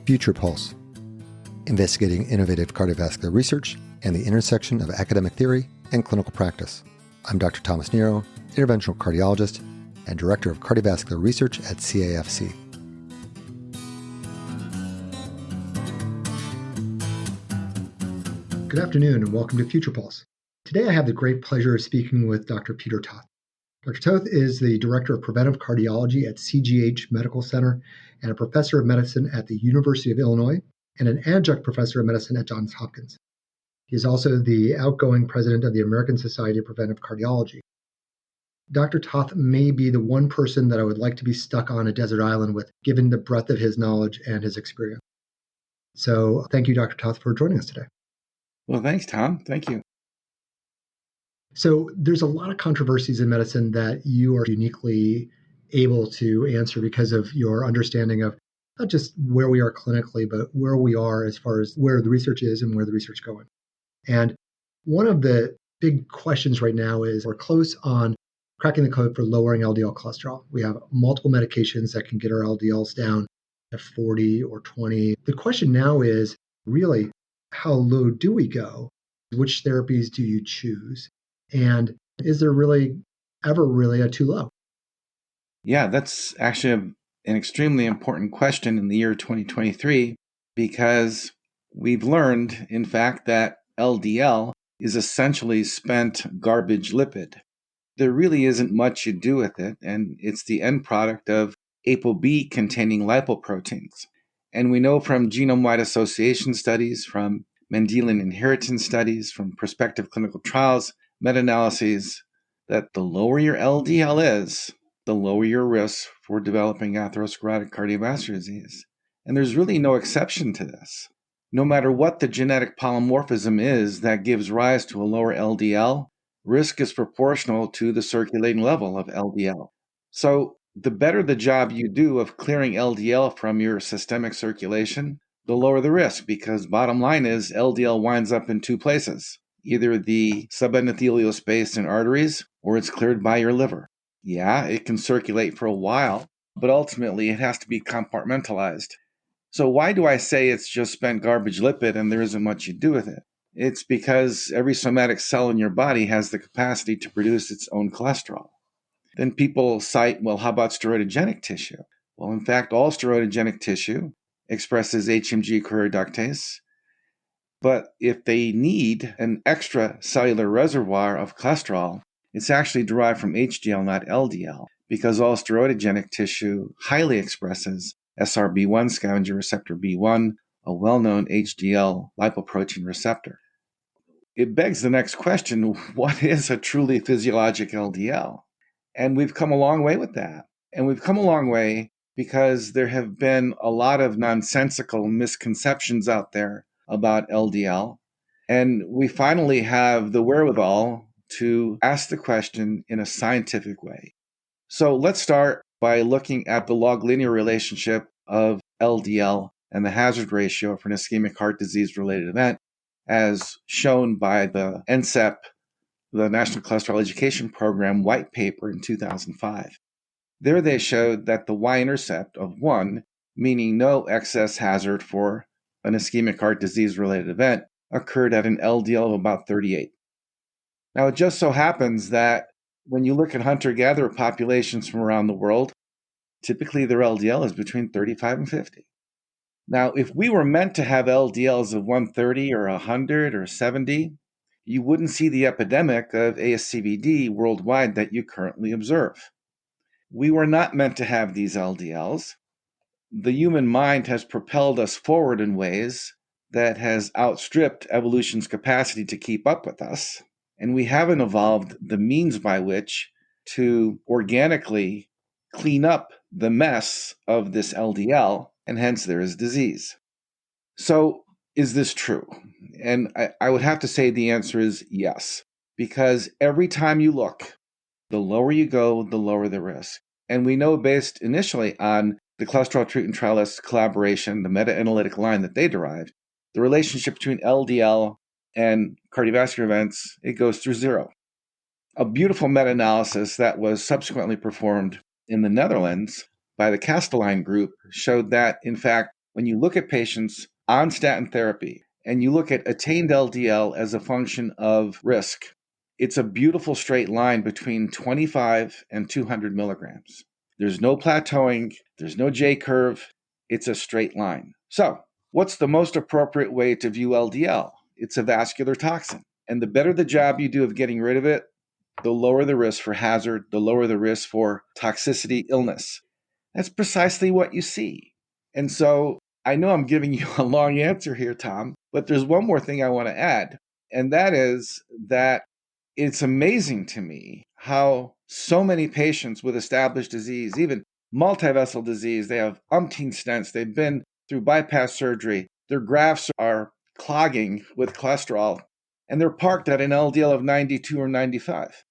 Future Pulse, investigating innovative cardiovascular research and the intersection of academic theory and clinical practice. I'm Dr. Thomas Nero, interventional cardiologist and director of cardiovascular research at CAFC. Good afternoon and welcome to Future Pulse. Today I have the great pleasure of speaking with Dr. Peter Toth. Dr. Toth is the Director of Preventive Cardiology at CGH Medical Center and a professor of medicine at the University of Illinois and an adjunct professor of medicine at Johns Hopkins. He is also the outgoing president of the American Society of Preventive Cardiology. Dr. Toth may be the one person that I would like to be stuck on a desert island with, given the breadth of his knowledge and his experience. So thank you, Dr. Toth, for joining us today. Well, thanks, Tom. Thank you. So there's a lot of controversies in medicine that you are uniquely able to answer because of your understanding of not just where we are clinically, but where we are as far as where the research is and where the research is going. And one of the big questions right now is we're close on cracking the code for lowering LDL cholesterol. We have multiple medications that can get our LDLs down to 40 or 20. The question now is really, how low do we go? Which therapies do you choose? And is there really ever really a too low? Yeah, that's actually an extremely important question in the year 2023, because we've learned, in fact, that LDL is essentially spent garbage lipid. There really isn't much you do with it, and it's the end product of ApoB containing lipoproteins. And we know from genome-wide association studies, from Mendelian inheritance studies, from prospective clinical trials, meta-analyses, that the lower your LDL is, the lower your risk for developing atherosclerotic cardiovascular disease. And there's really no exception to this. No matter what the genetic polymorphism is that gives rise to a lower LDL, risk is proportional to the circulating level of LDL. So the better the job you do of clearing LDL from your systemic circulation, the lower the risk, because bottom line is LDL winds up in two places, either the subendothelial space in arteries or it's cleared by your liver. Yeah, it can circulate for a while, but ultimately it has to be compartmentalized. So why do I say it's just spent garbage lipid and there isn't much you do with it? It's because every somatic cell in your body has the capacity to produce its own cholesterol. Then people cite, well, how about steroidogenic tissue? Well, in fact, all steroidogenic tissue expresses HMG CoR reductase. But if they need an extra cellular reservoir of cholesterol, it's actually derived from HDL, not LDL, because all steroidogenic tissue highly expresses SRB1 scavenger receptor B1, a well-known HDL lipoprotein receptor. It begs the next question, what is a truly physiologic LDL? And we've come a long way with that. And we've come a long way because there have been a lot of nonsensical misconceptions out there about LDL. And we finally have the wherewithal to ask the question in a scientific way. So let's start by looking at the log linear relationship of LDL and the hazard ratio for an ischemic heart disease-related event, as shown by the NCEP, the National Cholesterol Education Program white paper in 2005. There they showed that the y-intercept of 1, meaning no excess hazard for an ischemic heart disease-related event, occurred at an LDL of about 38. Now, it just so happens that when you look at hunter-gatherer populations from around the world, typically their LDL is between 35 and 50. Now, if we were meant to have LDLs of 130 or 100 or 70, you wouldn't see the epidemic of ASCVD worldwide that you currently observe. We were not meant to have these LDLs. The human mind has propelled us forward in ways that has outstripped evolution's capacity to keep up with us. And we haven't evolved the means by which to organically clean up the mess of this LDL, and hence there is disease. So is this true? And I would have to say the answer is yes, because every time you look, the lower you go, the lower the risk. And we know based initially on the cholesterol treatment trialist collaboration, the meta-analytic line that they derived, the relationship between LDL and cardiovascular events, it goes through zero. A beautiful meta-analysis that was subsequently performed in the Netherlands by the Kastelein group showed that, in fact, when you look at patients on statin therapy and you look at attained LDL as a function of risk, it's a beautiful straight line between 25 and 200 milligrams. There's no plateauing, there's no J curve, it's a straight line. So, what's the most appropriate way to view LDL? It's a vascular toxin. And the better the job you do of getting rid of it, the lower the risk for hazard, the lower the risk for toxicity, illness. That's precisely what you see. And so I know I'm giving you a long answer here, Tom, but there's one more thing I want to add. And that is that it's amazing to me how so many patients with established disease, even multivessel disease, they have umpteen stents, they've been through bypass surgery, their grafts are clogging with cholesterol, and they're parked at an LDL of 92 or 95.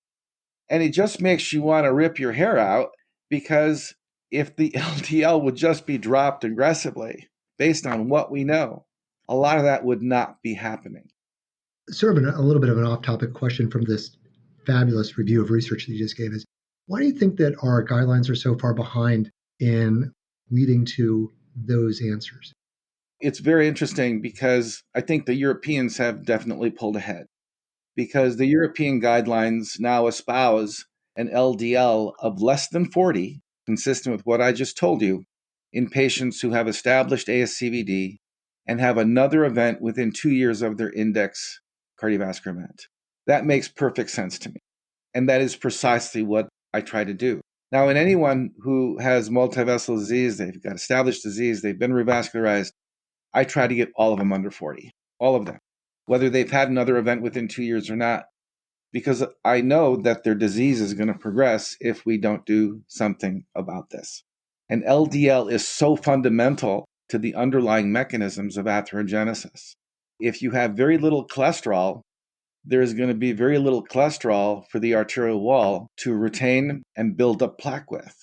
And it just makes you want to rip your hair out, because if the LDL would just be dropped aggressively based on what we know, a lot of that would not be happening. Sort of a little bit of an off-topic question from this fabulous review of research that you just gave is, why do you think that our guidelines are so far behind in leading to those answers? It's very interesting because I think the Europeans have definitely pulled ahead, because the European guidelines now espouse an LDL of less than 40, consistent with what I just told you, in patients who have established ASCVD and have another event within 2 years of their index cardiovascular event. That makes perfect sense to me. And that is precisely what I try to do. Now, in anyone who has multivessel disease, they've got established disease, they've been revascularized, I try to get all of them under 40, all of them, whether they've had another event within 2 years or not, because I know that their disease is going to progress if we don't do something about this. And LDL is so fundamental to the underlying mechanisms of atherogenesis. If you have very little cholesterol, there's going to be very little cholesterol for the arterial wall to retain and build up plaque with.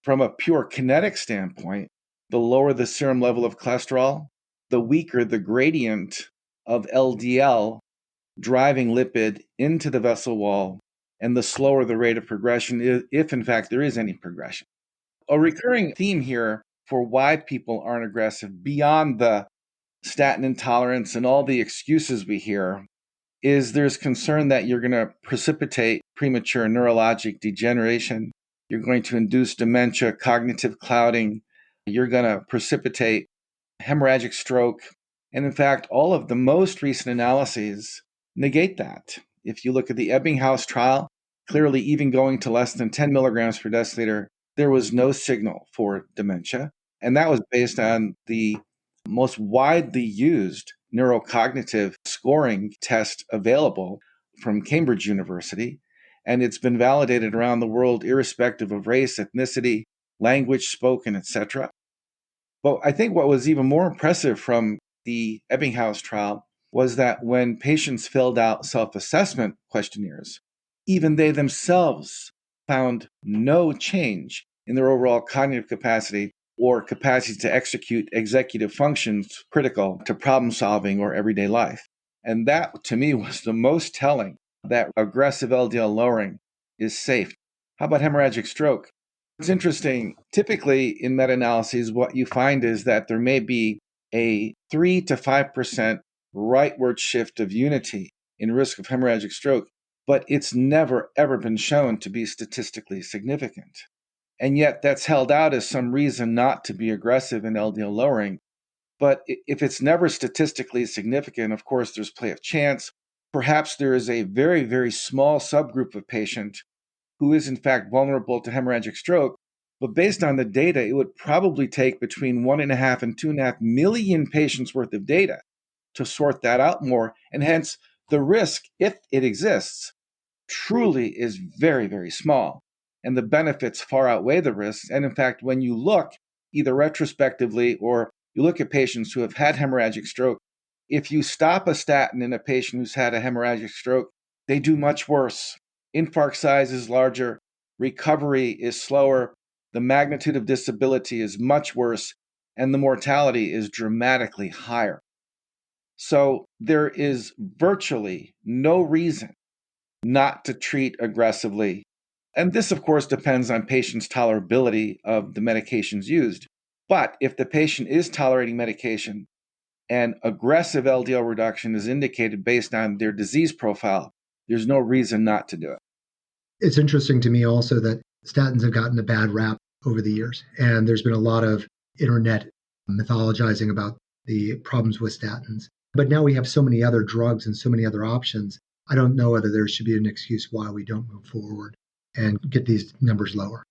From a pure kinetic standpoint, the lower the serum level of cholesterol, the weaker the gradient of LDL driving lipid into the vessel wall, and the slower the rate of progression, if in fact there is any progression. A recurring theme here for why people aren't aggressive, beyond the statin intolerance and all the excuses we hear, is there's concern that you're going to precipitate premature neurologic degeneration, you're going to induce dementia, cognitive clouding, you're going to precipitate hemorrhagic stroke. And in fact, all of the most recent analyses negate that. If you look at the Ebbinghaus trial, clearly even going to less than 10 milligrams per deciliter, there was no signal for dementia. And that was based on the most widely used neurocognitive scoring test available from Cambridge University. And it's been validated around the world, irrespective of race, ethnicity, language spoken, etc. But I think what was even more impressive from the Ebbinghaus trial was that when patients filled out self-assessment questionnaires, even they themselves found no change in their overall cognitive capacity or capacity to execute executive functions critical to problem solving or everyday life. And that, to me, was the most telling, that aggressive LDL lowering is safe. How about hemorrhagic stroke? It's interesting. Typically, in meta-analyses, what you find is that there may be a 3 to 5% rightward shift of unity in risk of hemorrhagic stroke, but it's never, ever been shown to be statistically significant. And yet that's held out as some reason not to be aggressive in LDL lowering. But if it's never statistically significant, of course, there's play of chance. Perhaps there is a very, very small subgroup of patient who is in fact vulnerable to hemorrhagic stroke. But based on the data, it would probably take between 1.5 and 2.5 million patients worth of data to sort that out more. And hence, the risk, if it exists, truly is very, very small. And the benefits far outweigh the risks. And in fact, when you look either retrospectively or you look at patients who have had hemorrhagic stroke, if you stop a statin in a patient who's had a hemorrhagic stroke, they do much worse. Infarct size is larger, recovery is slower, the magnitude of disability is much worse, and the mortality is dramatically higher. So there is virtually no reason not to treat aggressively. And this, of course, depends on patients' tolerability of the medications used. But if the patient is tolerating medication and aggressive LDL reduction is indicated based on their disease profile, there's no reason not to do it. It's interesting to me also that statins have gotten a bad rap over the years, and there's been a lot of internet mythologizing about the problems with statins. But now we have so many other drugs and so many other options. I don't know whether there should be an excuse why we don't move forward and get these numbers lower.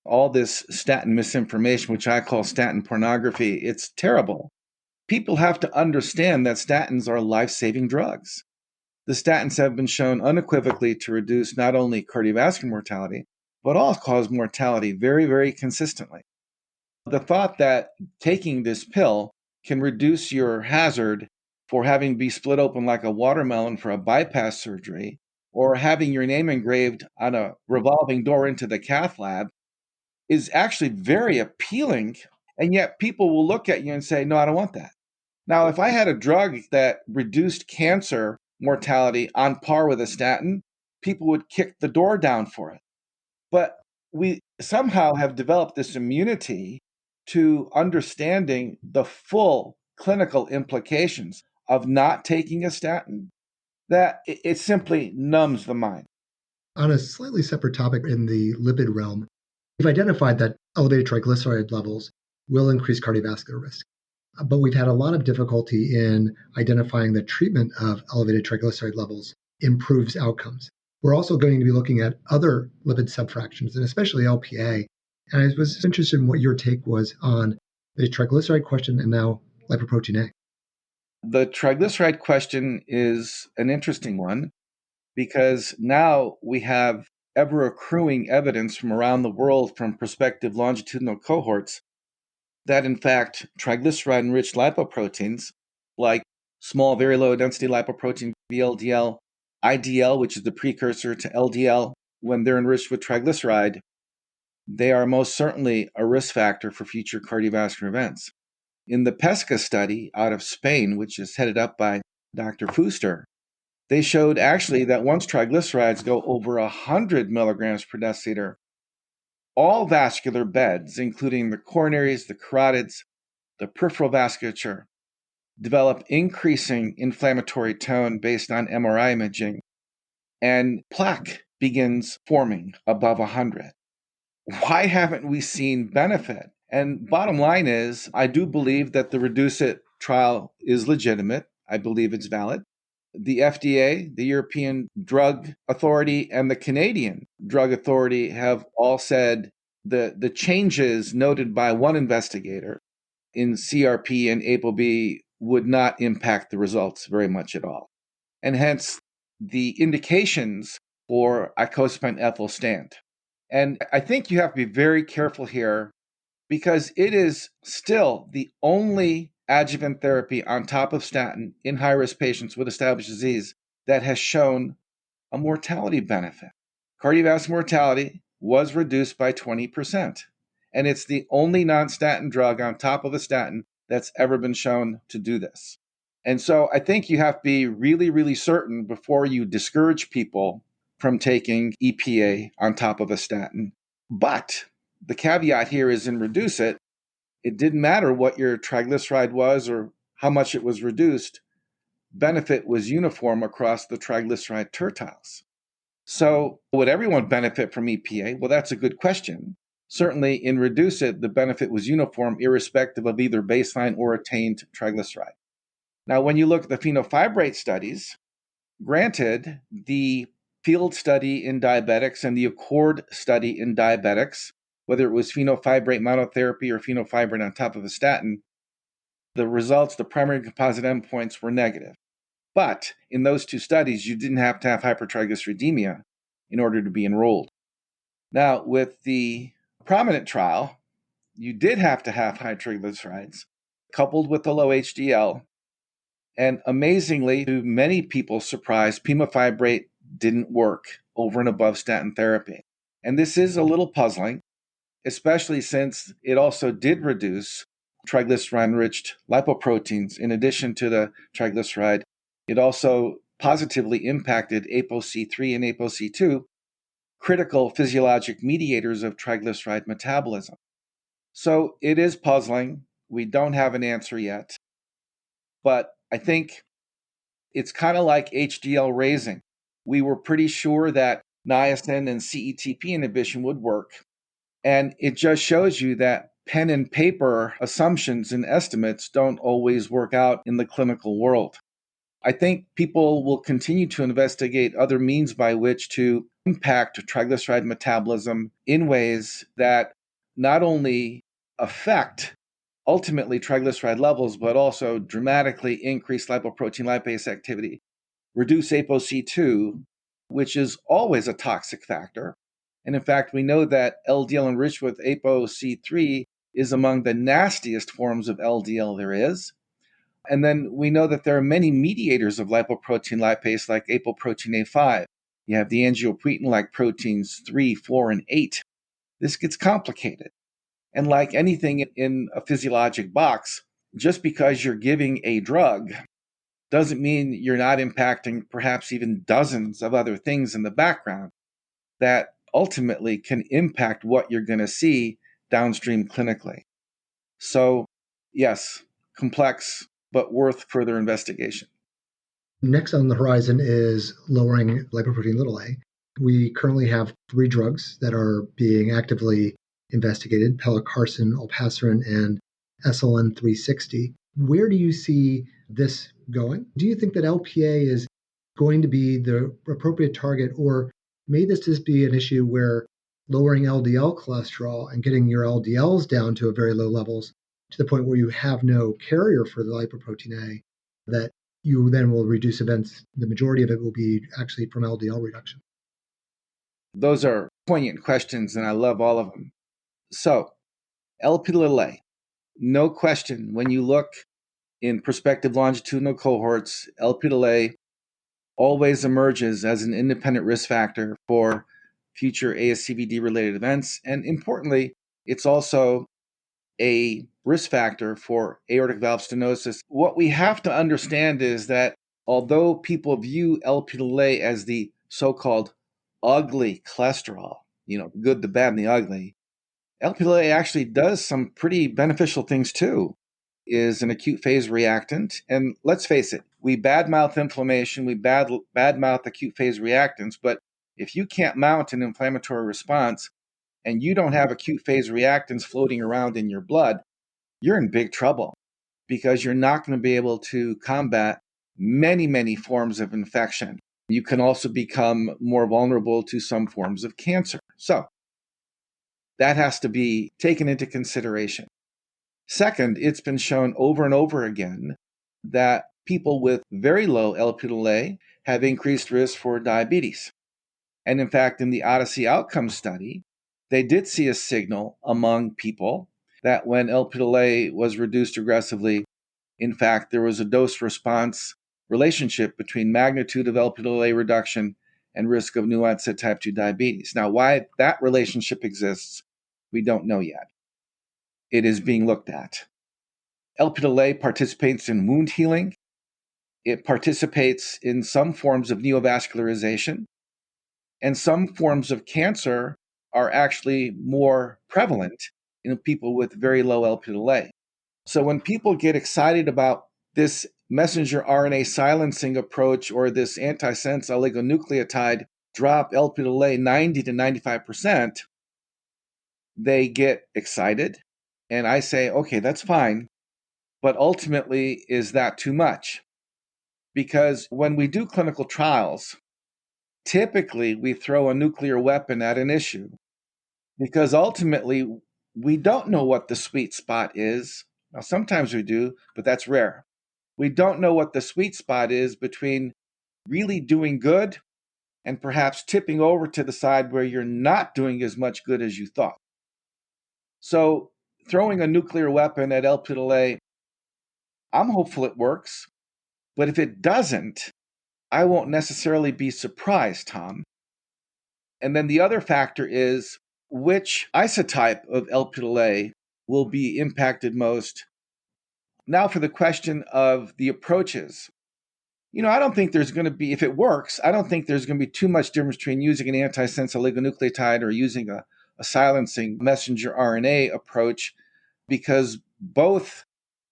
All this statin misinformation, which I call statin pornography, it's terrible. People have to understand that statins are life-saving drugs. The statins have been shown unequivocally to reduce not only cardiovascular mortality, but all-cause mortality very, very consistently. The thought that taking this pill can reduce your hazard for having to be split open like a watermelon for a bypass surgery, or having your name engraved on a revolving door into the cath lab is actually very appealing. And yet people will look at you and say, no, I don't want that. Now, if I had a drug that reduced cancer mortality on par with a statin, people would kick the door down for it. But we somehow have developed this immunity to understanding the full clinical implications of not taking a statin that it simply numbs the mind. On a slightly separate topic in the lipid realm, we've identified that elevated triglyceride levels will increase cardiovascular risk. But we've had a lot of difficulty in identifying that treatment of elevated triglyceride levels improves outcomes. We're also going to be looking at other lipid subfractions, and especially LPA. And I was interested in what your take was on the triglyceride question and now lipoprotein A. The triglyceride question is an interesting one because now we have ever accruing evidence from around the world from prospective longitudinal cohorts that in fact triglyceride-enriched lipoproteins like small very low density lipoprotein VLDL, IDL, which is the precursor to LDL, when they're enriched with triglyceride, they are most certainly a risk factor for future cardiovascular events. In the PESCA study out of Spain, which is headed up by Dr. Fuster, they showed actually that once triglycerides go over 100 milligrams per deciliter, all vascular beds, including the coronaries, the carotids, the peripheral vasculature, develop increasing inflammatory tone based on MRI imaging, and plaque begins forming above 100. Why haven't we seen benefit? And bottom line is, I do believe that the Reduce It trial is legitimate. I believe it's valid. The FDA, the European Drug Authority, and the Canadian Drug Authority have all said the changes noted by one investigator in CRP and ApoB would not impact the results very much at all. And hence, the indications for icosapent ethyl stand. And I think you have to be very careful here because it is still the only adjuvant therapy on top of statin in high-risk patients with established disease that has shown a mortality benefit. Cardiovascular mortality was reduced by 20%. And it's the only non-statin drug on top of a statin that's ever been shown to do this. And so I think you have to be really, really certain before you discourage people from taking EPA on top of a statin. But the caveat here is in Reduce It, it didn't matter what your triglyceride was or how much it was reduced. Benefit was uniform across the triglyceride tertiles. So would everyone benefit from EPA? Well, that's a good question. Certainly in Reduce It, the benefit was uniform irrespective of either baseline or attained triglyceride. Now, when you look at the phenofibrate studies, granted, the field study in diabetics and the Accord study in diabetics, whether it was phenofibrate monotherapy or phenofibrate on top of a statin, the results, the primary composite endpoints were negative. But in those two studies, you didn't have to have hypertriglyceridemia in order to be enrolled. Now, with the prominent trial, you did have to have high triglycerides coupled with the low HDL. And amazingly, to many people's surprise, pemafibrate didn't work over and above statin therapy. And this is a little puzzling, especially since it also did reduce triglyceride-enriched lipoproteins. In addition to the triglyceride, it also positively impacted ApoC3 and ApoC2, critical physiologic mediators of triglyceride metabolism. So it is puzzling. We don't have an answer yet. But I think it's kind of like HDL raising. We were pretty sure that niacin and CETP inhibition would work. And it just shows you that pen and paper assumptions and estimates don't always work out in the clinical world. I think people will continue to investigate other means by which to impact triglyceride metabolism in ways that not only affect ultimately triglyceride levels, but also dramatically increase lipoprotein lipase activity, reduce ApoC2, which is always a toxic factor. And in fact, we know that LDL enriched with ApoC3 is among the nastiest forms of LDL there is. And then we know that there are many mediators of lipoprotein lipase, like apoprotein A5. You have the angiopoietin like proteins 3, 4, and 8. This gets complicated. And like anything in a physiologic box, just because you're giving a drug doesn't mean you're not impacting perhaps even dozens of other things in the background that ultimately can impact what you're going to see downstream clinically. So, yes, complex, but worth further investigation. Next on the horizon is lowering lipoprotein little a. We currently have 3 drugs that are being actively investigated: pelacarsen, olpasiran, and SLN 360. Where do you see this going? Do you think that LPA is going to be the appropriate target, or may this just be an issue where lowering LDL cholesterol and getting your LDLs down to a very low levels to the point where you have no carrier for the lipoprotein A, that you then will reduce events? The majority of it will be actually from LDL reduction. Those are poignant questions, and I love all of them. So, Lp(a), no question, when you look in prospective longitudinal cohorts, Lp(a) always emerges as an independent risk factor for future ASCVD-related events. And importantly, it's also a risk factor for aortic valve stenosis. What we have to understand is that although people view Lp(a) as the so-called ugly cholesterol, the good, the bad, and the ugly, Lp(a) actually does some pretty beneficial things too. Is an acute phase reactant. And let's face it, we badmouth inflammation, we badmouth acute phase reactants, but if you can't mount an inflammatory response and you don't have acute phase reactants floating around in your blood, you're in big trouble because you're not going to be able to combat many, many forms of infection. You can also become more vulnerable to some forms of cancer. So that has to be taken into consideration. Second, it's been shown over and over again that people with very low Lp(a) have increased risk for diabetes. And in fact, in the Odyssey outcome study, they did see a signal among people that when Lp(a) was reduced aggressively, in fact, there was a dose-response relationship between magnitude of Lp(a) reduction and risk of new onset type 2 diabetes. Now, why that relationship exists, we don't know yet. It is being looked at. Lp(a) participates in wound healing. It participates in some forms of neovascularization. And some forms of cancer are actually more prevalent in people with very low Lp(a). So when people get excited about this messenger RNA silencing approach or this antisense oligonucleotide drop Lp(a) 90 to 95%, they get excited. And I say, okay, that's fine. But ultimately, is that too much? Because when we do clinical trials, typically we throw a nuclear weapon at an issue because ultimately we don't know what the sweet spot is. Now, sometimes we do, but that's rare. We don't know what the sweet spot is between really doing good and perhaps tipping over to the side where you're not doing as much good as you thought. So throwing a nuclear weapon at Lp(a), I'm hopeful it works, but if it doesn't, I won't necessarily be surprised, Tom. And then the other factor is which isotype of Lp(a) will be impacted most. Now for the question of the approaches. I don't think there's going to be, if it works, I don't think there's going to be too much difference between using an antisense oligonucleotide or using a silencing messenger RNA approach. because both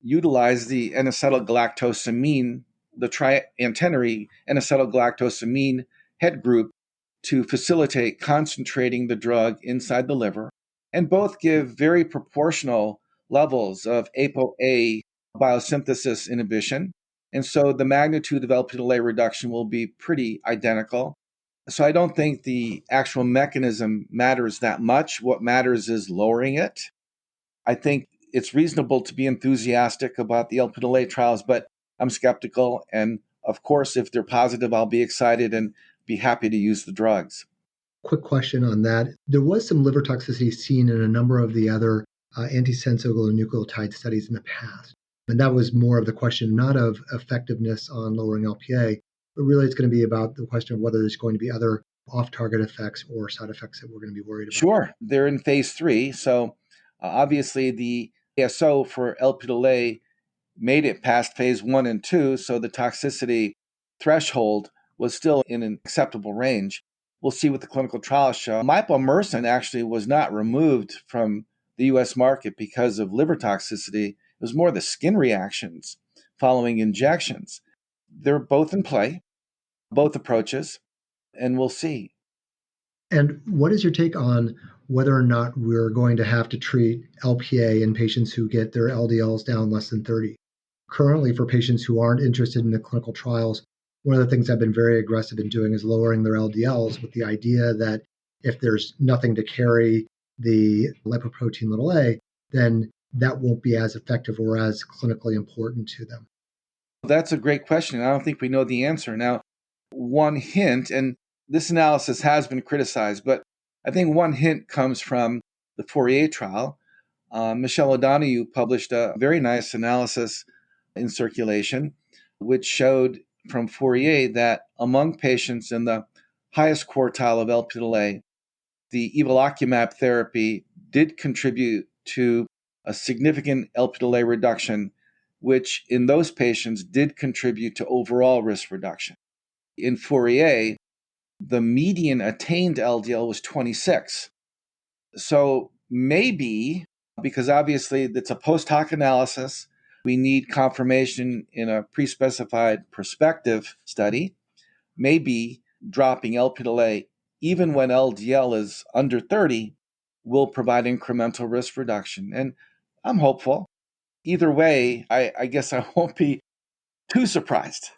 utilize the N-acetylgalactosamine, the triantennary N-acetylgalactosamine head group to facilitate concentrating the drug inside the liver, and both give very proportional levels of ApoA biosynthesis inhibition. And so the magnitude of Lp(a) reduction will be pretty identical. So I don't think the actual mechanism matters that much. What matters is lowering it. I think it's reasonable to be enthusiastic about the Lp(a) trials, but I'm skeptical. And of course, if they're positive, I'll be excited and be happy to use the drugs. Quick question on that. There was some liver toxicity seen in a number of the other antisense oligonucleotide studies in the past. And that was more of the question, not of effectiveness on lowering LPA, but really it's going to be about the question of whether there's going to be other off-target effects or side effects that we're going to be worried about. Sure. They're in phase 3. So obviously the ASO for Lp(a) made it past phase 1 and 2. So the toxicity threshold was still in an acceptable range. We'll see what the clinical trials show. Mipalmersen actually was not removed from the U.S. market because of liver toxicity. It was more the skin reactions following injections. They're both in play, both approaches, and we'll see. And what is your take on whether or not we're going to have to treat LPA in patients who get their LDLs down less than 30? Currently, for patients who aren't interested in the clinical trials, one of the things I've been very aggressive in doing is lowering their LDLs with the idea that if there's nothing to carry the lipoprotein(a), then that won't be as effective or as clinically important to them. That's a great question. I don't think we know the answer. Now, one hint, and this analysis has been criticized, but I think one hint comes from the Fourier trial. Michelle O'Donoghue published a very nice analysis in Circulation, which showed from Fourier that among patients in the highest quartile of Lp(a), the evolocumab therapy did contribute to a significant Lp(a) reduction, which in those patients did contribute to overall risk reduction. In Fourier, the median attained LDL was 26. So maybe, because obviously it's a post hoc analysis, we need confirmation in a pre-specified prospective study, maybe dropping Lp(a) even when LDL is under 30 will provide incremental risk reduction. And I'm hopeful. Either way, I guess I won't be too surprised.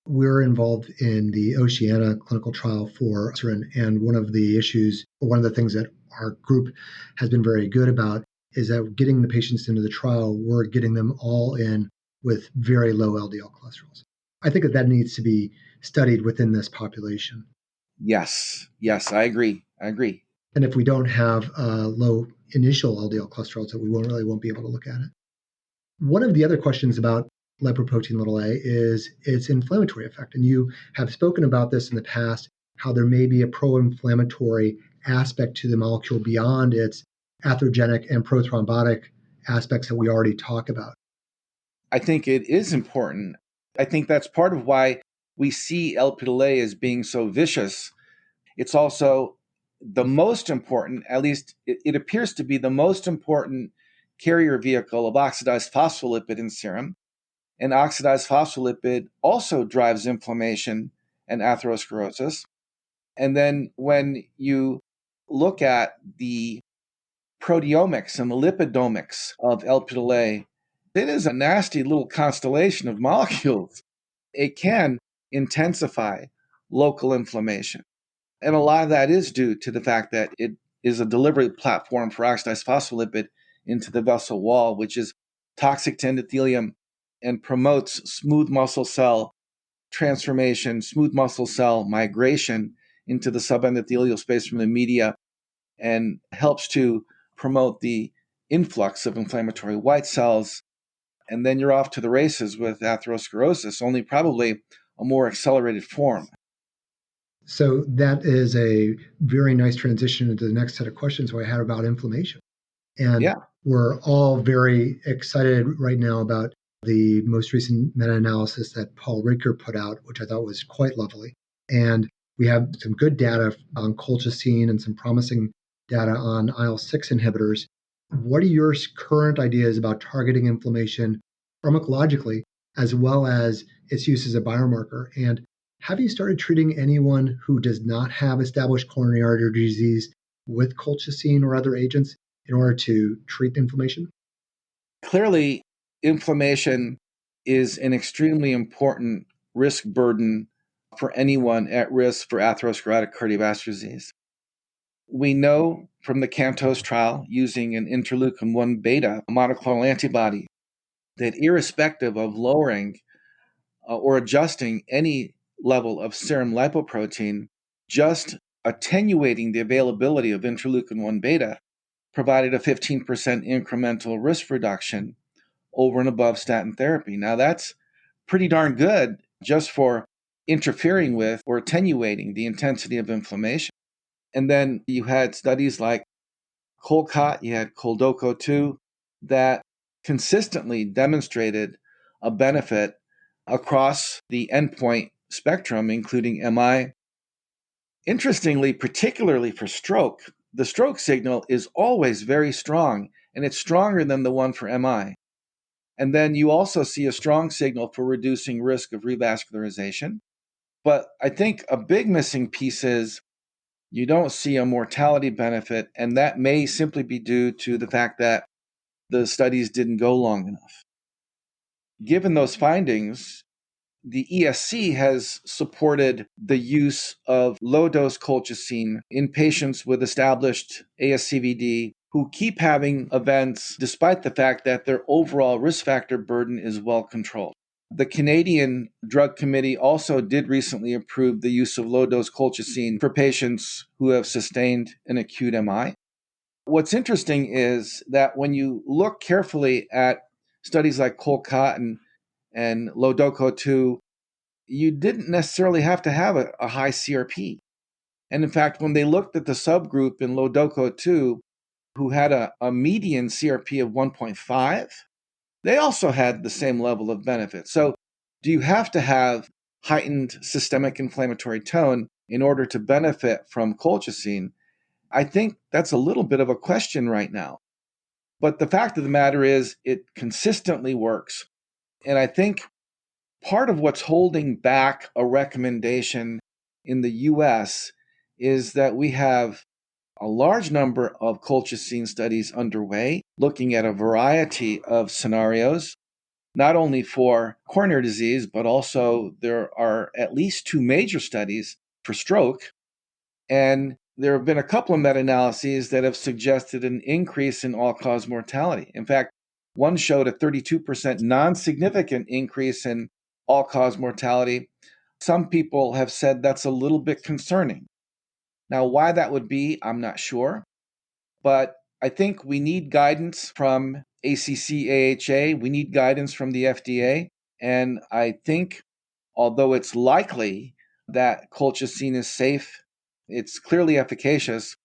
We're involved in the Oceana clinical trial for insulin, and one of the issues, or one of the things that our group has been very good about is that getting the patients into the trial, we're getting them all in with very low LDL cholesterols. I think that needs to be studied within this population. Yes, I agree. And if we don't have low initial LDL cholesterols, that we won't be able to look at it. One of the other questions about lipoprotein(a) is its inflammatory effect. And you have spoken about this in the past, how there may be a pro-inflammatory aspect to the molecule beyond its atherogenic and prothrombotic aspects that we already talk about. I think it is important. I think that's part of why we see Lp(a) as being so vicious. It's also the most important, at least it appears to be the most important carrier vehicle of oxidized phospholipid in serum. And oxidized phospholipid also drives inflammation and atherosclerosis. And then when you look at the proteomics and the lipidomics of Lp(a), it is a nasty little constellation of molecules. It can intensify local inflammation. And a lot of that is due to the fact that it is a delivery platform for oxidized phospholipid into the vessel wall, which is toxic to endothelium and promotes smooth muscle cell transformation, smooth muscle cell migration into the subendothelial space from the media, and helps to promote the influx of inflammatory white cells. And then you're off to the races with atherosclerosis, only probably a more accelerated form. So that is a very nice transition into the next set of questions I had about inflammation. And we're all very excited right now about the most recent meta-analysis that Paul Ridker put out, which I thought was quite lovely. And we have some good data on colchicine and some promising data on IL-6 inhibitors. What are your current ideas about targeting inflammation pharmacologically, as well as its use as a biomarker? And have you started treating anyone who does not have established coronary artery disease with colchicine or other agents in order to treat inflammation? Clearly, inflammation is an extremely important risk burden for anyone at risk for atherosclerotic cardiovascular disease. We know from the CANTOS trial using an interleukin 1 beta monoclonal antibody that irrespective of lowering or adjusting any level of serum lipoprotein, just attenuating the availability of interleukin 1 beta provided a 15% incremental risk reduction over and above statin therapy. Now, that's pretty darn good just for interfering with or attenuating the intensity of inflammation. And then you had studies like COLCOT, you had COLDOCO 2 that consistently demonstrated a benefit across the endpoint spectrum, including MI. Interestingly, particularly for stroke, the stroke signal is always very strong, and it's stronger than the one for MI. And then you also see a strong signal for reducing risk of revascularization. But I think a big missing piece is you don't see a mortality benefit, and that may simply be due to the fact that the studies didn't go long enough. Given those findings, the ESC has supported the use of low-dose colchicine in patients with established ASCVD who keep having events despite the fact that their overall risk factor burden is well controlled. The Canadian Drug Committee also did recently approve the use of low-dose colchicine for patients who have sustained an acute MI. What's interesting is that when you look carefully at studies like COLCOT and LODOCO 2, you didn't necessarily have to have a high CRP. And in fact, when they looked at the subgroup in LODOCO 2 who had a median CRP of 1.5, they also had the same level of benefit. So do you have to have heightened systemic inflammatory tone in order to benefit from colchicine? I think that's a little bit of a question right now. But the fact of the matter is it consistently works. And I think part of what's holding back a recommendation in the US is that we have a large number of colchicine studies underway, looking at a variety of scenarios, not only for coronary disease, but also there are at least 2 major studies for stroke. And there have been a couple of meta-analyses that have suggested an increase in all-cause mortality. In fact, one showed a 32% non-significant increase in all-cause mortality. Some people have said that's a little bit concerning. Now, why that would be, I'm not sure. But I think we need guidance from ACC/AHA. We need guidance from the FDA. And I think, although it's likely that colchicine is safe, it's clearly efficacious,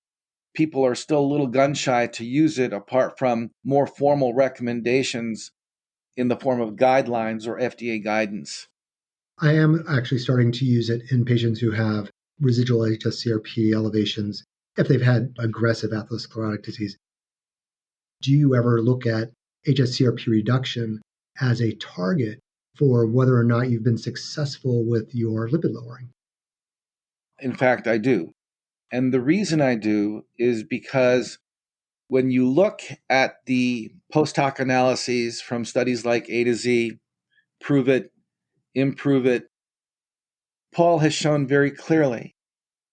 people are still a little gun-shy to use it apart from more formal recommendations in the form of guidelines or FDA guidance. I am actually starting to use it in patients who have residual hsCRP elevations if they've had aggressive atherosclerotic disease. Do you ever look at hsCRP reduction as a target for whether or not you've been successful with your lipid lowering? In fact, I do. And the reason I do is because when you look at the post hoc analyses from studies like A to Z, Prove It, Improve It, Paul has shown very clearly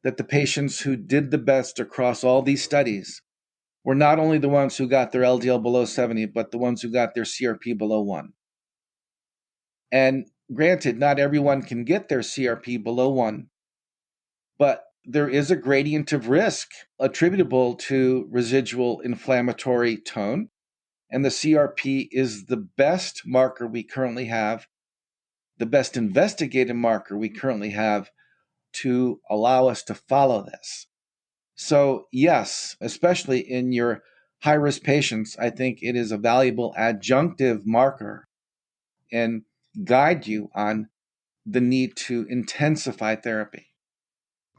that the patients who did the best across all these studies were not only the ones who got their LDL below 70, but the ones who got their CRP below 1. And granted, not everyone can get their CRP below 1, but there is a gradient of risk attributable to residual inflammatory tone. And the CRP is the best marker we currently have, the best investigated marker we currently have to allow us to follow this. So yes, especially in your high-risk patients, I think it is a valuable adjunctive marker and guide you on the need to intensify therapy.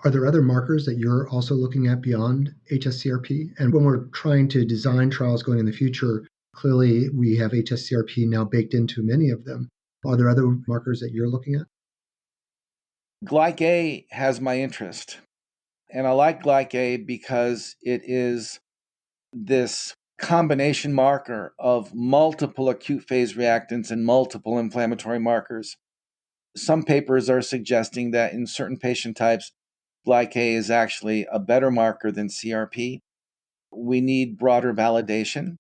Are there other markers that you're also looking at beyond HSCRP? And when we're trying to design trials going in the future, clearly we have HSCRP now baked into many of them. Are there other markers that you're looking at? Glyc-A has my interest. And I like Glyc-A because it is this combination marker of multiple acute phase reactants and multiple inflammatory markers. Some papers are suggesting that in certain patient types, Glyc-A is actually a better marker than CRP. We need broader validation.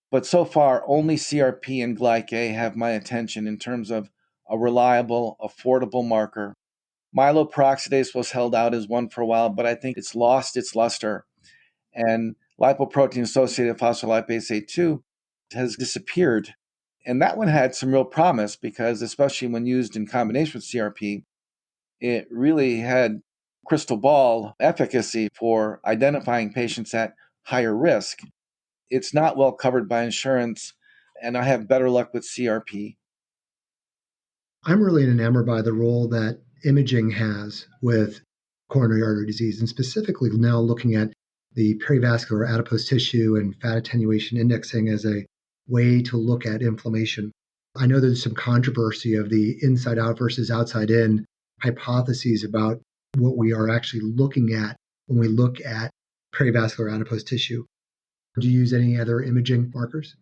But so far, only CRP and Glyc-A have my attention in terms of a reliable, affordable marker. Myeloperoxidase was held out as one for a while, but I think it's lost its luster. And lipoprotein-associated phospholipase A2 has disappeared. And that one had some real promise because, especially when used in combination with CRP, it really had crystal ball efficacy for identifying patients at higher risk. It's not well covered by insurance, and I have better luck with CRP. I'm really enamored by the role that imaging has with coronary artery disease, and specifically now looking at the perivascular adipose tissue and fat attenuation indexing as a way to look at inflammation. I know there's some controversy of the inside out versus outside in hypotheses about what we are actually looking at when we look at perivascular adipose tissue. Do you use any other imaging markers?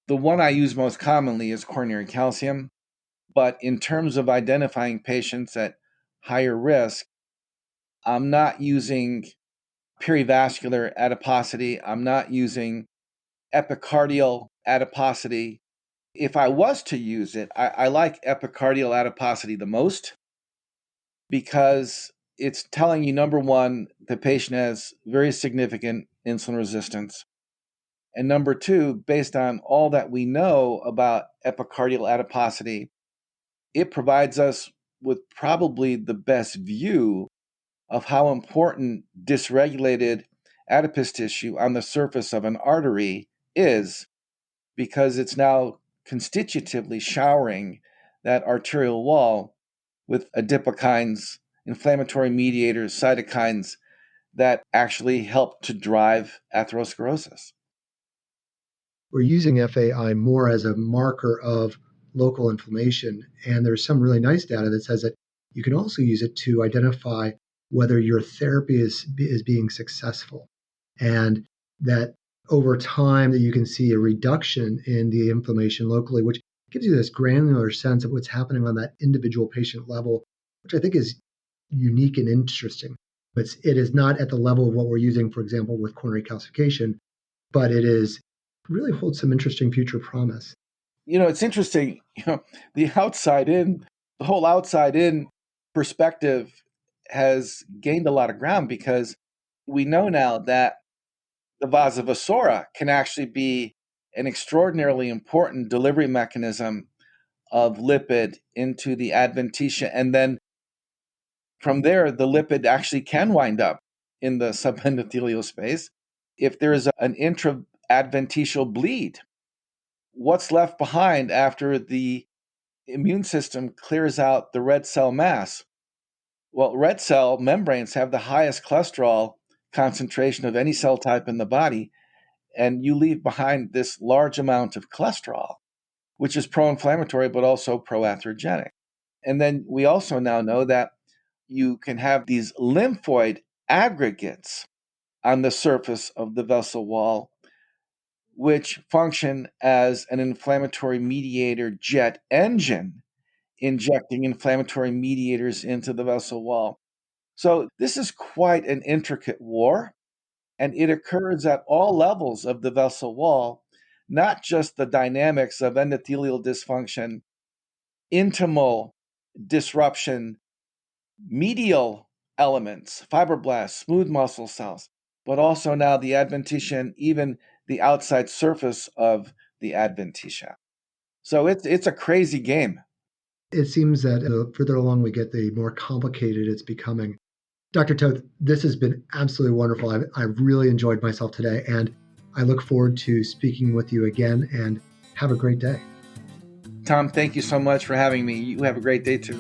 The one I use most commonly is coronary calcium. But in terms of identifying patients at higher risk, I'm not using perivascular adiposity. I'm not using epicardial adiposity. If I was to use it, I like epicardial adiposity the most because it's telling you, number one, the patient has very significant insulin resistance. And number two, based on all that we know about epicardial adiposity, it provides us with probably the best view of how important dysregulated adipose tissue on the surface of an artery is, because it's now constitutively showering that arterial wall with adipokines, inflammatory mediators, cytokines that actually help to drive atherosclerosis. We're using FAI more as a marker of local inflammation. And there's some really nice data that says that you can also use it to identify whether your therapy is being successful. And that over time that you can see a reduction in the inflammation locally, which gives you this granular sense of what's happening on that individual patient level, which I think is unique and interesting. But it is not at the level of what we're using, for example, with coronary calcification, but it is really holds some interesting future promise. It's interesting, the whole outside in perspective has gained a lot of ground because we know now that the vasa vasorum can actually be an extraordinarily important delivery mechanism of lipid into the adventitia. And then from there, the lipid actually can wind up in the subendothelial space. If there is an intra-adventitial bleed, what's left behind after the immune system clears out the red cell mass? Well, red cell membranes have the highest cholesterol concentration of any cell type in the body, and you leave behind this large amount of cholesterol, which is pro-inflammatory but also pro-atherogenic. And then we also now know that you can have these lymphoid aggregates on the surface of the vessel wall, which function as an inflammatory mediator jet engine, injecting inflammatory mediators into the vessel wall. So this is quite an intricate war, and it occurs at all levels of the vessel wall, not just the dynamics of endothelial dysfunction, intimal disruption, medial elements, fibroblasts, smooth muscle cells, but also now the adventitia and even the outside surface of the adventitia. So it's a crazy game. It seems that the further along we get, the more complicated it's becoming. Dr. Toth, this has been absolutely wonderful. I've really enjoyed myself today, and I look forward to speaking with you again, and have a great day. Tom, thank you so much for having me. You have a great day too.